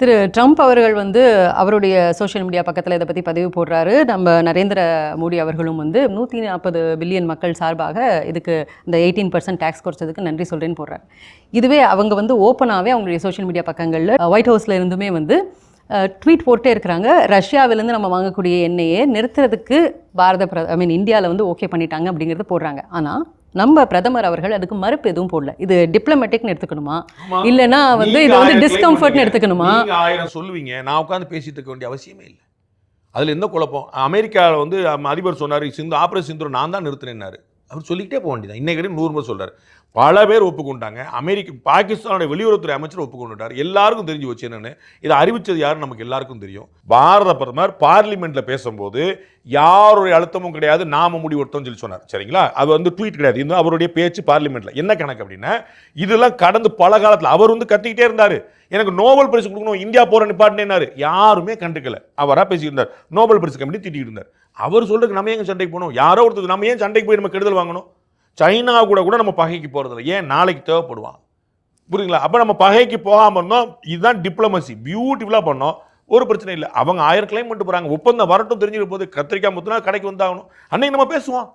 திரு Trump அவர்கள் வந்து அவருடைய சோஷியல் மீடியா பக்கத்தில் இதை பற்றி பதிவு போடுறாரு. நம்ம நரேந்திர மோடி அவர்களும் வந்து 140 பில்லியன் மக்கள் சார்பாக இதுக்கு இந்த 18% டேக்ஸ் குறைச்சதுக்கு நன்றி சொல்கிறேன்னு போடுறாரு. இதுவே அவங்க வந்து ஓப்பனாகவே அவங்களுடைய சோஷியல் மீடியா பக்கங்களில் ஒயிட் ஹவுஸில் இருந்துமே வந்து ட்வீட் போட்டே இருக்கிறாங்க. ரஷ்யாவிலேருந்து நம்ம வாங்கக்கூடிய எண்ணெயை நிறுத்துறதுக்கு இந்தியாவில் வந்து ஓகே பண்ணிட்டாங்க அப்படிங்கிறது போடுறாங்க. ஆனால் நம்ம பிரதமர் அவர்கள் அதுக்கு மறுப்பு எதுவும் போடல. இது டிப்ளமேட்டிக்னு எடுத்துக்கணுமா, இல்லைன்னா வந்து இது வந்து டிஸ்கம்ஃபர்ட்னு எடுத்துக்கணுமா? ஆயிரம் சொல்லுவீங்க, நான் உட்காந்து பேசிட்டு இருக்க வேண்டிய அவசியமே இல்லை. அதில் எந்த குழப்பம்? அமெரிக்காவில் வந்து அதிபர் சொன்னார், ஆபரேஷன் சிந்தூர் நான் தான் நிறுத்தினேன்னாரு. அவர் சொல்லிக்கிட்டே போக வேண்டியதான். இன்னைக்கு 100 முறை சொல்கிறார். பல பேர் ஒப்புக்கொண்டாங்க. பாகிஸ்தானுடைய வெளியுறவுத்துறை அமைச்சர் ஒப்புக்கொண்டுட்டார். எல்லாருக்கும் தெரிஞ்சு வச்சு என்னன்னு இதை அறிவிச்சது யாருன்னு நமக்கு எல்லாருக்கும் தெரியும். பாரத பிரதமர் பார்லிமெண்ட்ல பேசும்போது யாருடைய அழுத்தமும் கிடையாது, நாம முடிவெடுத்தோம்னு சொல்லி சொன்னார். சரிங்களா? அது வந்து ட்வீட் கிடையாது. இன்னும் அவருடைய பேச்சு பார்லிமெண்ட்ல என்ன கணக்கு அப்படின்னா, இதெல்லாம் கடந்து பல காலத்தில் அவர் வந்து கத்திக்கிட்டே இருந்தாரு. எனக்கு நோபல் பரிசு கொடுக்கணும், இந்தியா போற நிப்பாட்டினாரு. யாருமே கண்டுக்கல. அவரா பேசியிருந்தார். நோபல் பரிசு கமிட்டி திட்டிட்டு இருந்தார். அவர் சொல்றதுக்கு நம்ம ஏன் சண்டைக்கு போகணும்? யாரோ ஒருத்தர் நம்ம ஏன் சண்டைக்கு போய் நம்ம கெடுதல் வாங்கணும்? சைனா கூட நம்ம பகைக்கு போறதில்லை. ஏன்? நாளைக்கு தேவைப்படுவான். புரியுங்களா? அப்ப நம்ம பகைக்கு போகாம இருந்தோம். இதுதான் டிப்ளமசி. பியூட்டிஃபுல்லா பண்ணோம். ஒரு பிரச்சனை இல்லை. அவங்க 1000 கிளைம் பண்ணிட்டு போறாங்க. ஒப்பந்தம் வரட்டும், தெரிஞ்சுக்க போது கத்திரிக்காய் முத்துனா கடைக்கு வந்தாகணும். அன்னைக்கு நம்ம பேசுவோம்.